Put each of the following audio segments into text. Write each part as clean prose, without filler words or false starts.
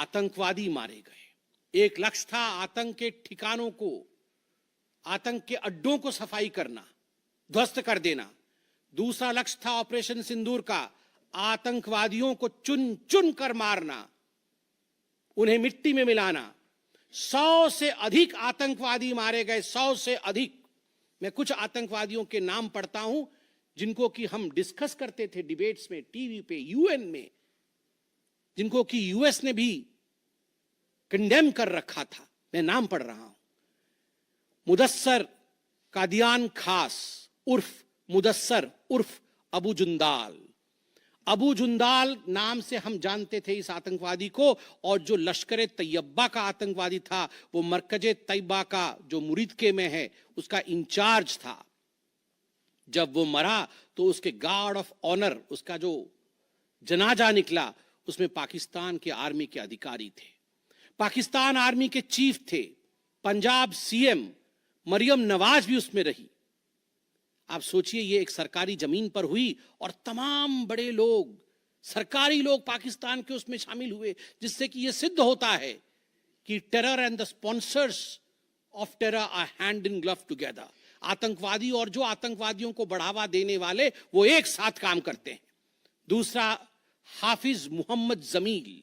आतंकवादी मारे गए। एक लक्ष्य था आतंक के ठिकानों को, आतंक के अड्डों को सफाई करना, ध्वस्त कर देना। दूसरा लक्ष्य था ऑपरेशन सिंदूर का, आतंकवादियों को चुन चुन कर मारना, उन्हें मिट्टी में मिलाना। 100 से अधिक आतंकवादी मारे गए, 100 से अधिक। मैं कुछ आतंकवादियों के नाम पढ़ता हूं जिनको कि हम डिस्कस करते थे डिबेट्स में, टीवी पे, यूएन में, जिनको कि यूएस ने भी कंडेम कर रखा था। मैं नाम पढ़ रहा हूं। मुदस्सर कादियान खास उर्फ मुदस्सर उर्फ अबू जुंदाल। अबू जुंदाल नाम से हम जानते थे इस आतंकवादी को, और जो लश्कर तैयबा का आतंकवादी था, वो मरकजे तैयबा का जो मुरीदके में है, उसका इंचार्ज था। जब वो मरा तो उसके गार्ड ऑफ ऑनर, उसका जो जनाजा निकला, उसमें पाकिस्तान के आर्मी के अधिकारी थे, पाकिस्तान आर्मी के चीफ थे, पंजाब सीएम मरियम नवाज भी उसमें रही। आप सोचिए, ये एक सरकारी जमीन पर हुई और तमाम बड़े लोग, सरकारी लोग पाकिस्तान के उसमें शामिल हुए, जिससे कि यह सिद्ध होता है कि terror and the sponsors of terror are hand in glove together. आतंकवादी और जो आतंकवादियों को बढ़ावा देने वाले, वो एक साथ काम करते हैं। दूसरा, हाफिज मोहम्मद जमील,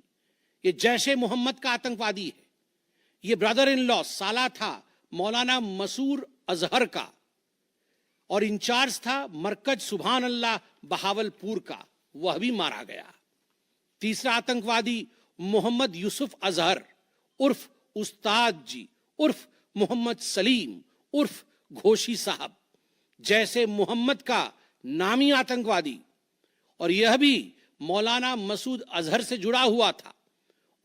ये जैश ए मोहम्मद का आतंकवादी है। ये ब्रदर इन लॉ, साला था मौलाना मसूर अजहर का, और इंचार्ज था मरकज सुभान अल्लाह बहावलपुर का, वह भी मारा गया। तीसरा आतंकवादी मोहम्मद यूसुफ अजहर उर्फ उस्ताद जी उर्फ मोहम्मद सलीम उर्फ घोशी साहब, जैसे मोहम्मद का नामी आतंकवादी, और यह भी मौलाना मसूद अजहर से जुड़ा हुआ था,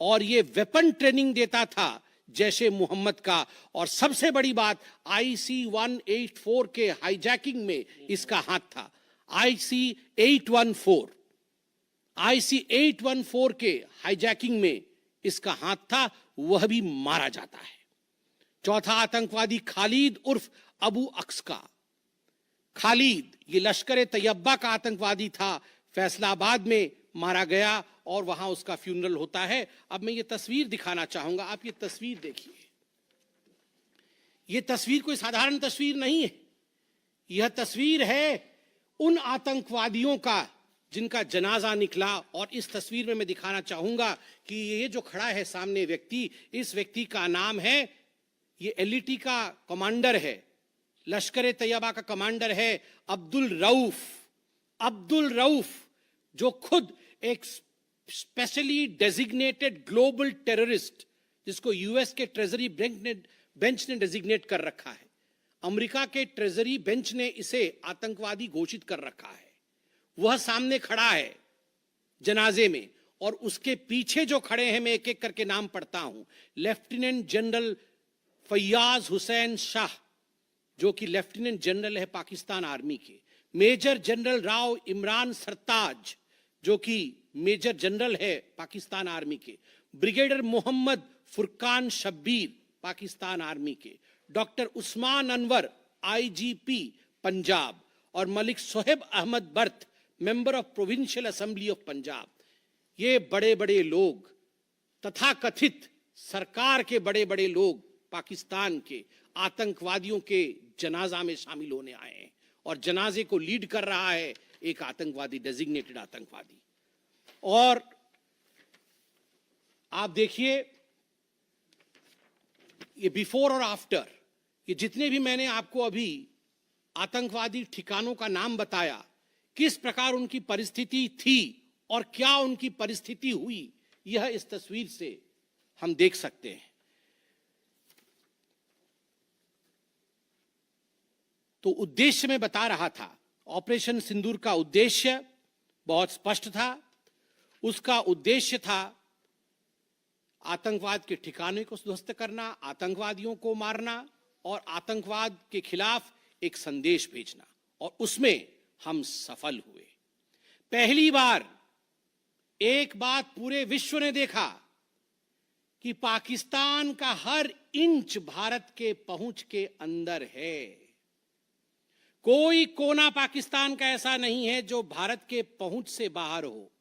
और यह वेपन ट्रेनिंग देता था जैसे मोहम्मद का। और सबसे बड़ी बात, IC-184 के हाईजैकिंग में इसका हाथ था। IC-814 के हाईजैकिंग में इसका हाथ था, वह भी मारा जाता है। चौथा आतंकवादी खालिद उर्फ अबू अक्स का। खालिद ये लश्कर तैयबा का आतंकवादी था, फैसलाबाद में मारा गया और वहां उसका फ्यूनरल होता है। अब मैं ये तस्वीर दिखाना चाहूंगा, आप ये तस्वीर देखिए। ये तस्वीर कोई साधारण तस्वीर नहीं है, यह तस्वीर है उन आतंकवादियों का जिनका जनाजा निकला। और इस तस्वीर में मैं दिखाना चाहूंगा कि ये जो खड़ा है सामने व्यक्ति, इस व्यक्ति का नाम है, ये LET का कमांडर है, लश्कर तैयबा का कमांडर है, अब्दुल रऊफ। अब्दुल रऊफ जो खुद एक स्पेशली डेजिग्नेटेड ग्लोबल टेररिस्ट, जिसको यूएस के ट्रेजरी बेंच ने डेजिग्नेट कर रखा है, अमेरिका के ट्रेजरी बेंच ने इसे आतंकवादी घोषित कर रखा है, वह सामने खड़ा है जनाजे में। और उसके पीछे जो खड़े हैं, मैं एक एक करके नाम पढ़ता हूं। लेफ्टिनेंट जनरल फैयाज हुसैन शाह, जो कि लेफ्टिनेंट जनरल है पाकिस्तान आर्मी के। मेजर जनरल राव इमरान सरताज, जो कि मेजर जनरल है पाकिस्तान आर्मी के। ब्रिगेडियर मोहम्मद फुरकान शब्बीर, पाकिस्तान आर्मी के। डॉक्टर उस्मान अनवर, IGP पंजाब, और Malik Sohaib Ahmed Bharth, member of provincial assembly of Punjab. ये बड़े बड़े लोग, तथाकथित सरकार के बड़े बड़े लोग, पाकिस्तान के आतंकवादियों के जनाजा में शामिल होने आए हैं। और जनाजे को लीड कर रहा है एक आतंकवादी, डेजिग्नेटेड आतंकवादी। और आप देखिए, ये बिफोर और आफ्टर, ये जितने भी मैंने आपको अभी आतंकवादी ठिकानों का नाम बताया, किस प्रकार उनकी परिस्थिति थी और क्या उनकी परिस्थिति हुई, यह इस तस्वीर से हम देख सकते हैं। तो उद्देश्य मैं बता रहा था, ऑपरेशन सिंदूर का उद्देश्य बहुत स्पष्ट था। उसका उद्देश्य था आतंकवाद के ठिकाने को ध्वस्त करना, आतंकवादियों को मारना और आतंकवाद के खिलाफ एक संदेश भेजना, और उसमें हम सफल हुए। पहली बार एक बात पूरे विश्व ने देखा कि पाकिस्तान का हर इंच भारत के पहुंच के अंदर है। कोई कोना पाकिस्तान का ऐसा नहीं है जो भारत के पहुंच से बाहर हो।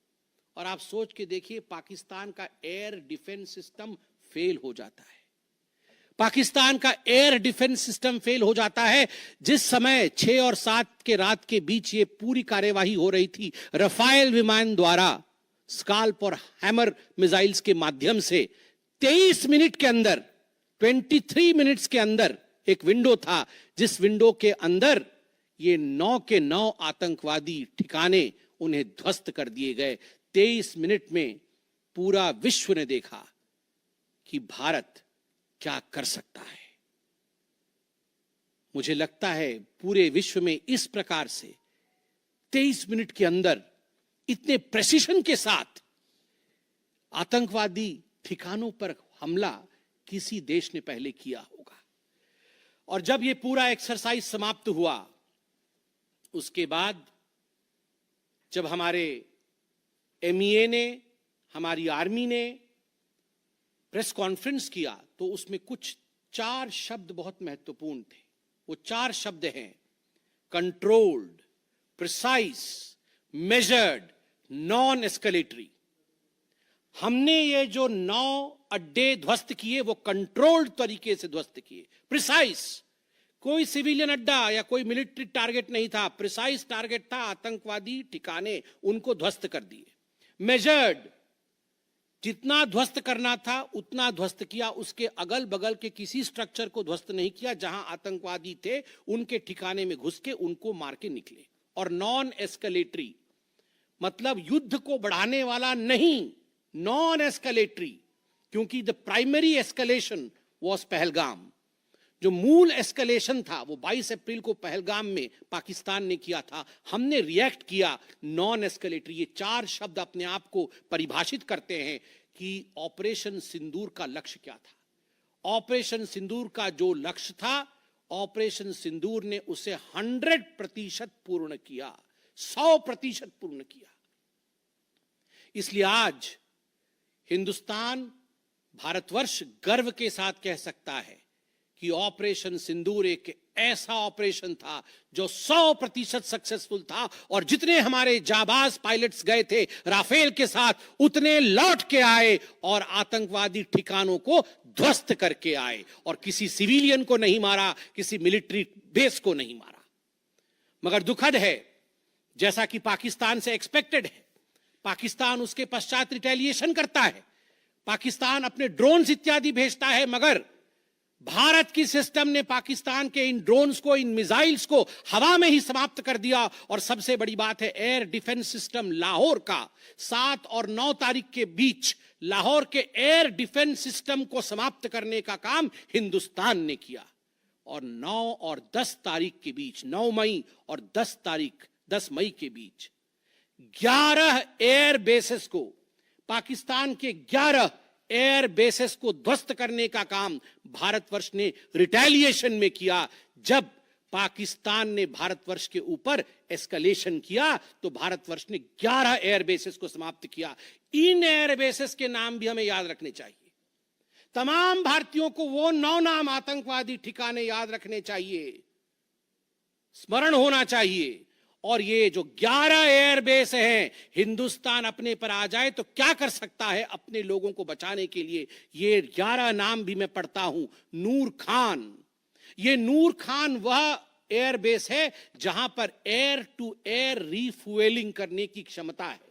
और आप सोच के देखिए, पाकिस्तान का एयर डिफेंस सिस्टम फेल हो जाता है। पाकिस्तान का एयर डिफेंस सिस्टम फेल हो जाता है। जिस समय 6 और 7 के रात के बीच ये पूरी कार्यवाही हो रही थी, रफाल विमान द्वारा स्काल्प और हैमर मिसाइल्स के माध्यम से 23 मिनट के अंदर, 23 मिनट्स के अंदर एक विंडो था, जिस विंडो के अंदर ये 9 के 9 आतंकवादी ठिकाने उन्हें ध्वस्त कर दिए गए। 23 मिनट में पूरा विश्व ने देखा कि भारत क्या कर सकता है। मुझे लगता है पूरे विश्व में इस प्रकार से 23 मिनट के अंदर इतने प्रेसिशन के साथ आतंकवादी ठिकानों पर हमला किसी देश ने पहले किया होगा। और जब यह पूरा एक्सरसाइज समाप्त हुआ, उसके बाद जब हमारे एमईए ने, हमारी आर्मी ने प्रेस कॉन्फ्रेंस किया, तो उसमें कुछ 4 शब्द बहुत महत्वपूर्ण थे। वो 4 शब्द हैं: controlled, precise, measured, non escalatory. हमने ये जो 9 अड्डे ध्वस्त किए, वो कंट्रोल्ड तरीके से ध्वस्त किए। प्रिसाइज, कोई सिविलियन अड्डा या कोई मिलिट्री टारगेट नहीं था, प्रिसाइज टारगेट था, आतंकवादी ठिकाने, उनको ध्वस्त कर दिए। मेजर्ड, जितना ध्वस्त करना था उतना ध्वस्त किया, उसके अगल बगल के किसी स्ट्रक्चर को ध्वस्त नहीं किया। जहां आतंकवादी थे उनके ठिकाने में घुस के उनको मार के निकले। और नॉन एस्केलेटरी मतलब युद्ध को बढ़ाने वाला नहीं, नॉन एस्केलेटरी, क्योंकि the primary escalation was Pahalgam. जो मूल एस्केलेशन था वो 22 अप्रैल को पहलगाम में पाकिस्तान ने किया था। हमने रिएक्ट किया नॉन एस्केलेटरी। ये 4 शब्द अपने आप को परिभाषित करते हैं कि ऑपरेशन सिंदूर का लक्ष्य क्या था। ऑपरेशन सिंदूर का जो लक्ष्य था, ऑपरेशन सिंदूर ने उसे 100% पूर्ण किया, 100% पूर्ण किया। इसलिए आज हिंदुस्तान, भारतवर्ष गर्व के साथ कह सकता है कि ऑपरेशन सिंदूर एक ऐसा ऑपरेशन था जो 100% सक्सेसफुल था। और जितने हमारे जाबाज पायलट्स गए थे राफेल के साथ, उतने लौट के आए और आतंकवादी ठिकानों को ध्वस्त करके आए। और किसी सिविलियन को नहीं मारा, किसी मिलिट्री बेस को नहीं मारा। मगर दुखद है, जैसा कि पाकिस्तान से एक्सपेक्टेड है, पाकिस्तान उसके पश्चात रिटेलिएशन करता है, पाकिस्तान अपने ड्रोन्स इत्यादि भेजता है, मगर भारत की सिस्टम ने पाकिस्तान के इन ड्रोन्स को, इन मिसाइल्स को हवा में ही समाप्त कर दिया। और सबसे बड़ी बात है, एयर डिफेंस सिस्टम लाहौर का 7 और 9 तारीख के बीच लाहौर के एयर डिफेंस सिस्टम को समाप्त करने का काम हिंदुस्तान ने किया। और 9 और 10 तारीख के बीच, 9 मई और 10 मई के बीच 11 एयर बेसेस को, पाकिस्तान के 11 एयर बेसेस को ध्वस्त करने का काम भारतवर्ष ने रिटेलिएशन में किया। जब पाकिस्तान ने भारतवर्ष के ऊपर एस्केलेशन किया तो भारतवर्ष ने 11 एयर बेसेस को समाप्त किया। इन एयर बेसेस के नाम भी हमें याद रखने चाहिए। तमाम भारतीयों को वो 9 नाम आतंकवादी ठिकाने याद रखने चाहिए, स्मरण होना चाहिए। और ये जो 11 एयरबेस हैं, हिंदुस्तान अपने पर आ जाए तो क्या कर सकता है अपने लोगों को बचाने के लिए। ये 11 नाम भी मैं पढ़ता हूं। नूर खान, ये नूर खान वह एयरबेस है जहां पर एयर टू एयर रीफ्यूएलिंग करने की क्षमता है।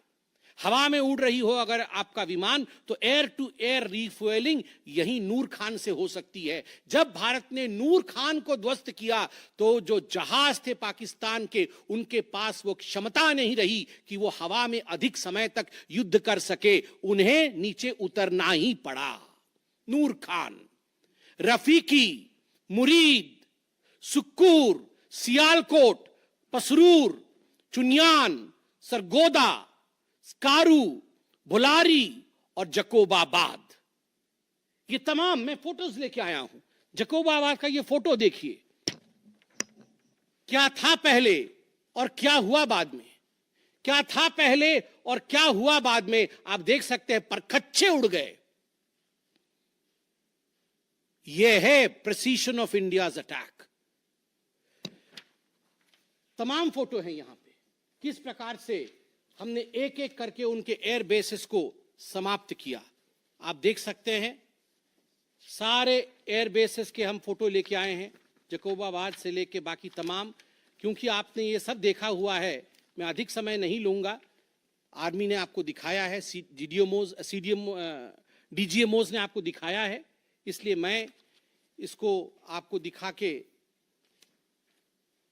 हवा में उड़ रही हो अगर आपका विमान, तो एयर टू एयर रीफ्यूएलिंग यही नूर खान से हो सकती है। जब भारत ने नूर खान को ध्वस्त किया तो जो जहाज थे पाकिस्तान के, उनके पास वो क्षमता नहीं रही कि वो हवा में अधिक समय तक युद्ध कर सके, उन्हें नीचे उतरना ही पड़ा। नूर खान, रफीकी, मुरीद, सुक्कूर, सियालकोट, पसरूर, चुनियान, सरगोदा, स्कारू, भुलारी और जकोबाबाद, ये तमाम मैं फोटोज लेके आया हूं। जकोबाबाद का ये फोटो देखिए, क्या था पहले और क्या हुआ बाद में, क्या था पहले और क्या हुआ बाद में, आप देख सकते हैं परखच्चे उड़ गए। यह है प्रिसीशन ऑफ इंडियाज अटैक। तमाम फोटो हैं यहां पे, किस प्रकार से हमने एक एक करके उनके एयर बेसेस को समाप्त किया। आप देख सकते हैं सारे एयर बेसेस के हम फोटो लेके आए हैं, जकोबाबाद से लेके बाकी तमाम, क्योंकि आपने ये सब देखा हुआ है, मैं अधिक समय नहीं लूंगा। आर्मी ने आपको दिखाया है, डीजीएमओज ने आपको दिखाया है, इसलिए मैं इसको आपको दिखा के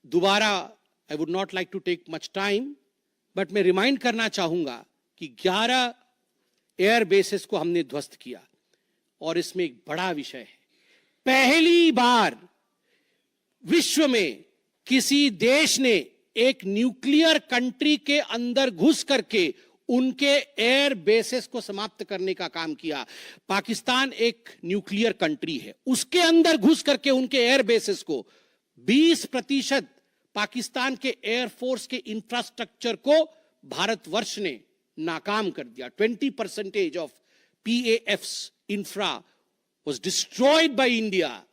दोबारा I would not like to take much time, but मैं रिमाइंड करना चाहूंगा कि 11 एयर बेसेस को हमने ध्वस्त किया। और इसमें एक बड़ा विषय है, पहली बार विश्व में किसी देश ने एक न्यूक्लियर कंट्री के अंदर घुस करके उनके एयर बेसेस को समाप्त करने का काम किया। पाकिस्तान एक न्यूक्लियर कंट्री है, उसके अंदर घुस करके उनके एयर बेसेस को 20% पाकिस्तान के एयरफोर्स के इंफ्रास्ट्रक्चर को भारतवर्ष ने नाकाम कर दिया। 20% of PAF's infra was destroyed by India.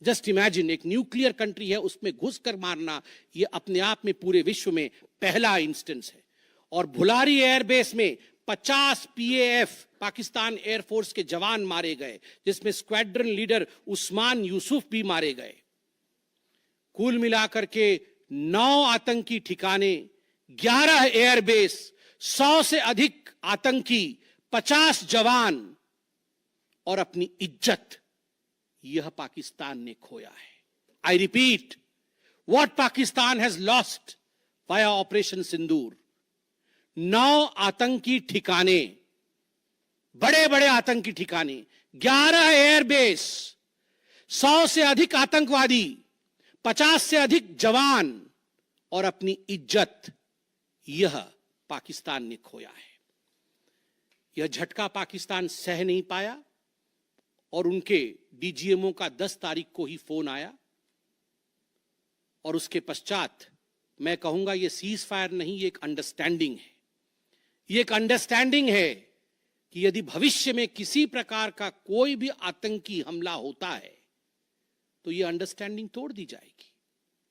Just imagine, एक न्यूक्लियर कंट्री है, उसमें घुसकर मारना, यह अपने आप में पूरे विश्व में पहला इंस्टेंस है। और भुलारी एयरबेस में 50 PAF पाकिस्तान एयरफोर्स के जवान मारे गए, जिसमें स्क्वाड्रन लीडर उस्मान यूसुफ भी मारे गए। कुल मिलाकर के 9 आतंकी ठिकाने, 11 एयरबेस, 100 से अधिक आतंकी, 50 जवान और अपनी इज्जत, यह पाकिस्तान ने खोया है। I repeat, what Pakistan has lost via operation Sindoor, 9 आतंकी ठिकाने, बड़े बड़े आतंकी ठिकाने, 11 एयरबेस, 100 से अधिक आतंकवादी, 50 से अधिक जवान और अपनी इज्जत, यह पाकिस्तान ने खोया है। यह झटका पाकिस्तान सह नहीं पाया और उनके डीजीएमओ का 10 तारीख को ही फोन आया। और उसके पश्चात मैं कहूंगा यह सीज फायर नहीं, यह एक अंडरस्टैंडिंग है। यह एक अंडरस्टैंडिंग है कि यदि भविष्य में किसी प्रकार का कोई भी आतंकी हमला होता है तो यह अंडरस्टैंडिंग तोड़ दी जाएगी।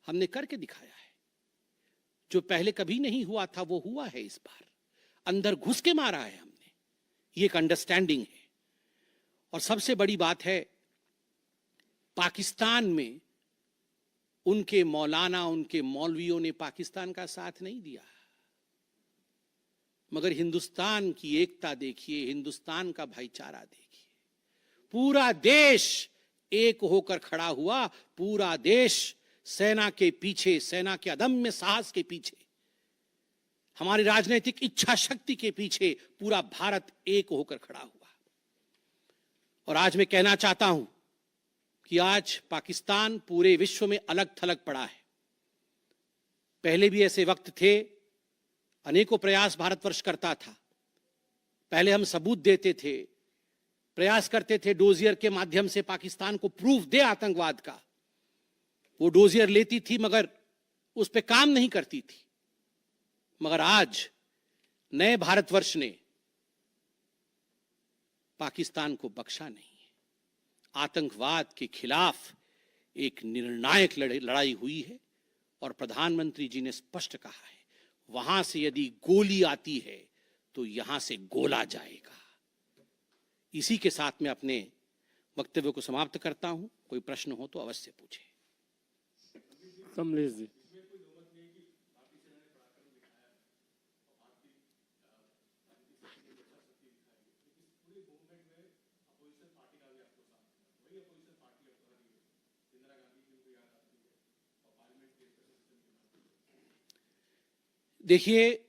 हमने करके दिखाया है, जो पहले कभी नहीं हुआ था वो हुआ है। इस बार अंदर घुस के मारा है हमने, यह एक अंडरस्टैंडिंग है। और सबसे बड़ी बात है, पाकिस्तान में उनके मौलाना, उनके मौलवियों ने पाकिस्तान का साथ नहीं दिया, मगर हिंदुस्तान की एकता देखिए, हिंदुस्तान का भाईचारा देखिए। पूरा देश एक होकर खड़ा हुआ, पूरा देश सेना के पीछे, सेना के अदम्य साहस के पीछे, हमारी राजनीतिक इच्छा शक्ति के पीछे पूरा भारत एक होकर खड़ा हुआ। और आज मैं कहना चाहता हूं कि आज पाकिस्तान पूरे विश्व में अलग थलग पड़ा है। पहले भी ऐसे वक्त थे, अनेकों प्रयास भारतवर्ष करता था। पहले हम सबूत देते थे, प्रयास करते थे, डोजियर के माध्यम से पाकिस्तान को प्रूफ दे आतंकवाद का। वो डोजियर लेती थी मगर उस पर काम नहीं करती थी। मगर आज नए भारतवर्ष ने पाकिस्तान को बख्शा नहीं है। आतंकवाद के खिलाफ एक निर्णायक लड़ाई हुई है और प्रधानमंत्री जी ने स्पष्ट कहा है, वहां से यदि गोली आती है तो यहां से गोला जाएगा। इसी के साथ मैं अपने वक्तव्य को समाप्त करता हूं। कोई प्रश्न हो तो अवश्य पूछे। कमलेश जी। देखिए,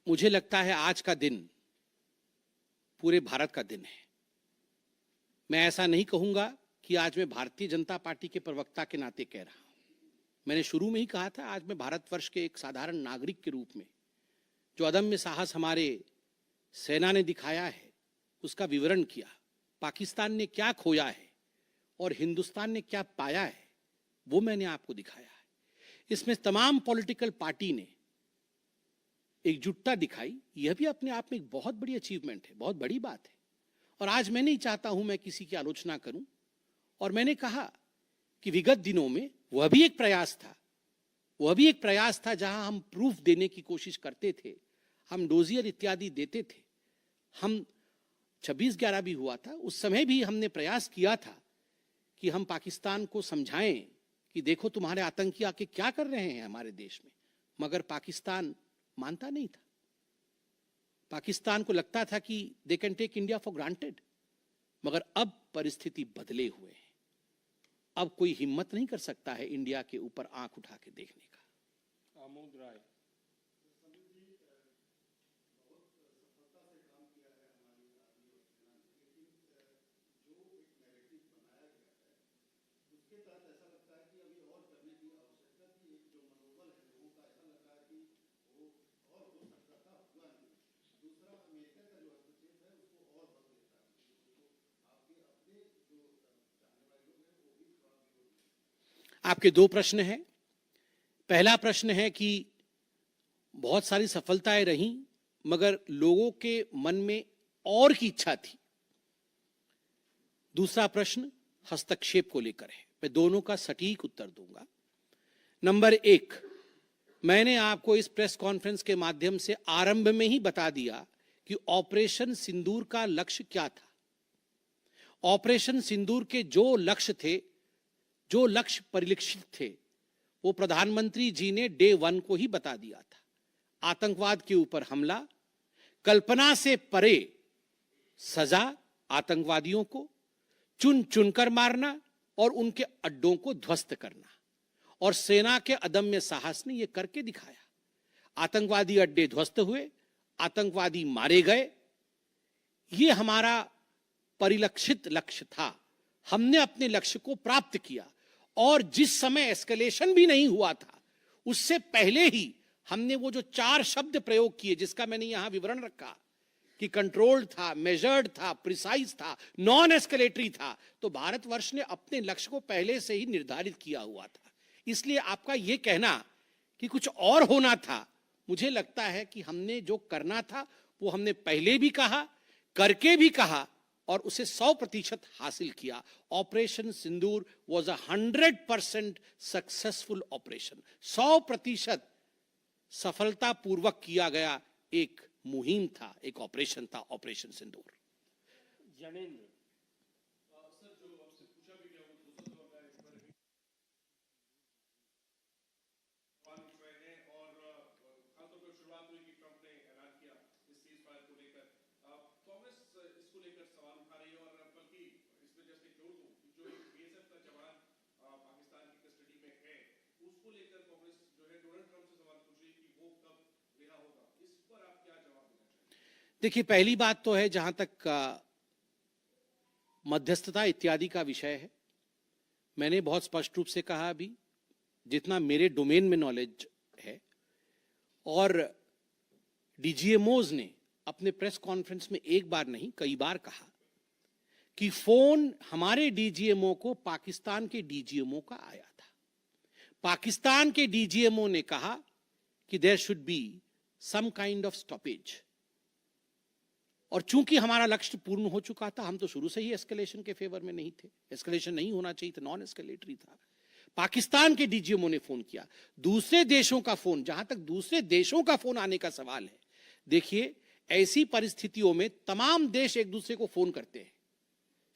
मुझे लगता है आज का दिन पूरे भारत का दिन है। मैं ऐसा नहीं कहूंगा कि आज मैं भारतीय जनता पार्टी के प्रवक्ता के नाते कह रहा हूं। मैंने शुरू में ही कहा था, आज मैं भारतवर्ष के एक साधारण नागरिक के रूप में जो अदम्य साहस हमारे सेना ने दिखाया है उसका विवरण किया। पाकिस्तान ने क्या खोया है और हिंदुस्तान ने क्या पाया है वो मैंने आपको दिखाया है। इसमें तमाम पॉलिटिकल पार्टी ने एकजुटता दिखाई, यह भी अपने आप में एक बहुत बड़ी अचीवमेंट है, बहुत बड़ी बात है। और आज मैं नहीं चाहता हूं मैं किसी की आलोचना करूं, और मैंने कहा कि विगत दिनों में वह भी एक प्रयास था जहां हम प्रूफ देने की कोशिश करते थे। हम डोजियर इत्यादि देते थे, हम 26/11 भी हुआ था, उस समय भी हमने प्रयास किया था कि हम पाकिस्तान को समझाएं कि देखो तुम्हारे आतंकी आके क्या कर रहे हैं हमारे देश में, मगर पाकिस्तान मानता नहीं था। पाकिस्तान को लगता था कि they can take India for granted, मगर अब परिस्थिति बदले हुए हैं। अब कोई हिम्मत नहीं कर सकता है इंडिया के ऊपर आंख उठा के देखने का। आमोद राय। आपके दो प्रश्न हैं। पहला प्रश्न है कि बहुत सारी सफलताएं रही, मगर लोगों के मन में और की इच्छा थी। दूसरा प्रश्न हस्तक्षेप को लेकर है। मैं दोनों का सटीक उत्तर दूंगा। नंबर 1, मैंने आपको इस प्रेस कॉन्फ्रेंस के माध्यम से आरंभ में ही बता दिया कि ऑपरेशन सिंदूर का लक्ष्य क्या था। ऑपरेशन सिंदूर के जो लक्ष्य थे, जो लक्ष्य परिलक्षित थे, वो प्रधानमंत्री जी ने डे 1 को ही बता दिया था। आतंकवाद के ऊपर हमला, कल्पना से परे सजा आतंकवादियों को, चुन चुनकर मारना और उनके अड्डों को ध्वस्त करना, और सेना के अदम्य साहस ने यह करके दिखाया। आतंकवादी अड्डे ध्वस्त हुए, आतंकवादी मारे गए। यह हमारा परिलक्षित लक्ष्य था। हमने अपने लक्ष्य को प्राप्त किया, और जिस समय एस्केलेशन भी नहीं हुआ था, उससे पहले ही हमने वो जो 4 शब्द प्रयोग किए, जिसका मैंने यहां विवरण रखा कि कंट्रोल्ड था, मेजर्ड था, प्रिसाइज था, नॉन एस्केलेटरी था, तो भारतवर्ष ने अपने लक्ष्य को पहले से ही निर्धारित किया हुआ था। इसलिए आपका यह कहना कि कुछ और होना था, मुझे लगता है कि हमने जो करना था वो हमने पहले भी कहा, करके भी कहा, और उसे 100% हासिल किया। Operation Sindoor was 100% successful operation. 100% सफलतापूर्वक किया गया एक मुहिम था, एक ऑपरेशन था ऑपरेशन सिंदूर। जनेंद्र। देखिए, पहली बात तो है, जहां तक मध्यस्थता इत्यादि का विषय है, मैंने बहुत स्पष्ट रूप से कहा अभी, जितना मेरे डोमेन में नॉलेज है, और डीजीएमओज ने अपने प्रेस कॉन्फ्रेंस में एक बार नहीं कई बार कहा कि फोन हमारे डीजीएमओ को पाकिस्तान के डीजीएमओ का आया था। पाकिस्तान के डीजीएमओ ने कहा कि there should be some kind of stoppage, और चूंकि हमारा लक्ष्य पूर्ण हो चुका था, हम तो शुरू से ही एस्केलेशन के फेवर में नहीं थे। एस्केलेशन नहीं होना चाहिए था, नॉन एस्केलेटरी था। पाकिस्तान के डीजीएमओ ने फोन किया। दूसरे देशों का फोन, जहां तक दूसरे देशों का फोन आने का सवाल है, देखिए, ऐसी परिस्थितियों में तमाम देश एक दूसरे को फोन करते हैं।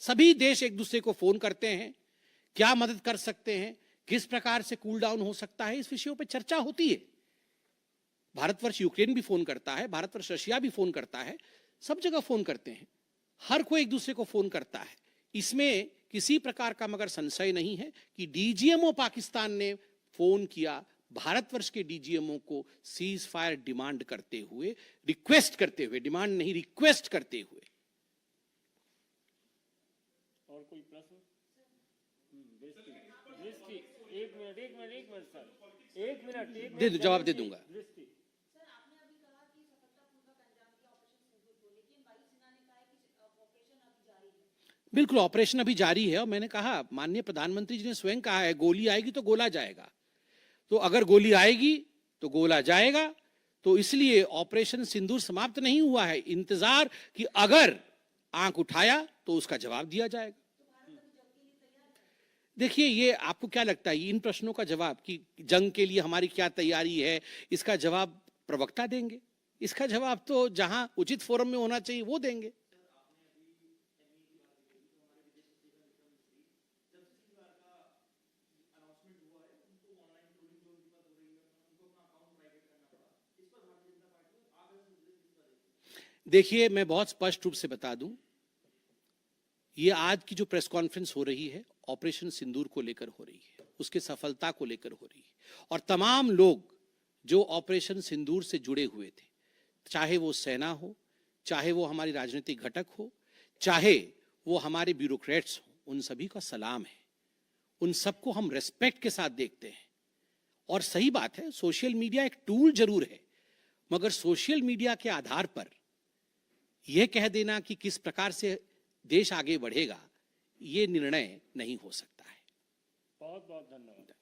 सभी देश एक दूसरे को फोन करते हैं, क्या मदद कर सकते हैं, किस प्रकार से कूल डाउन हो सकता है, इस विषयों पर चर्चा होती है। भारतवर्ष यूक्रेन भी फोन करता है, भारतवर्ष रशिया भी फोन करता है, सब जगह फोन करते हैं, हर कोई एक दूसरे को फोन करता है। इसमें किसी प्रकार का मगर संशय नहीं है कि डीजीएमओ पाकिस्तान ने फोन किया भारतवर्ष के डीजीएमओ को सीज फायर डिमांड करते हुए, रिक्वेस्ट करते हुए, डिमांड नहीं रिक्वेस्ट करते हुए। और कोई प्रश्न? एक मिनट सर, एक मिनट दे दो, जवाब दे दूंगा। बिल्कुल, ऑपरेशन अभी जारी है, और मैंने कहा, माननीय प्रधानमंत्री जी ने स्वयं कहा है, गोली आएगी तो गोला जाएगा। तो अगर गोली आएगी तो गोला जाएगा। तो इसलिए ऑपरेशन सिंदूर समाप्त नहीं हुआ है। इंतजार कि अगर आंख उठाया तो उसका जवाब दिया जाएगा। देखिए, ये आपको क्या लगता है, इन प्रश्नों का जवाब कि जंग के लिए हमारी क्या तैयारी है, इसका जवाब प्रवक्ता देंगे। इसका जवाब तो जहां उचित फोरम में होना चाहिए वो देंगे। देखिए, मैं बहुत स्पष्ट रूप से बता दूं, ये आज की जो प्रेस कॉन्फ्रेंस हो रही है ऑपरेशन सिंदूर को लेकर हो रही है, उसके सफलता को लेकर हो रही है, और तमाम लोग जो ऑपरेशन सिंदूर से जुड़े हुए थे, चाहे वो सेना हो, चाहे वो हमारी राजनीतिक घटक हो, चाहे वो हमारे ब्यूरोक्रेट्स हो, उन सभी का सलाम है। उन सबको हम रेस्पेक्ट के साथ देखते हैं। और सही बात है, सोशल मीडिया एक टूल जरूर है, मगर सोशल मीडिया के आधार पर यह कह देना कि किस प्रकार से देश आगे बढ़ेगा, ये निर्णय नहीं हो सकता है। बहुत बहुत धन्यवाद।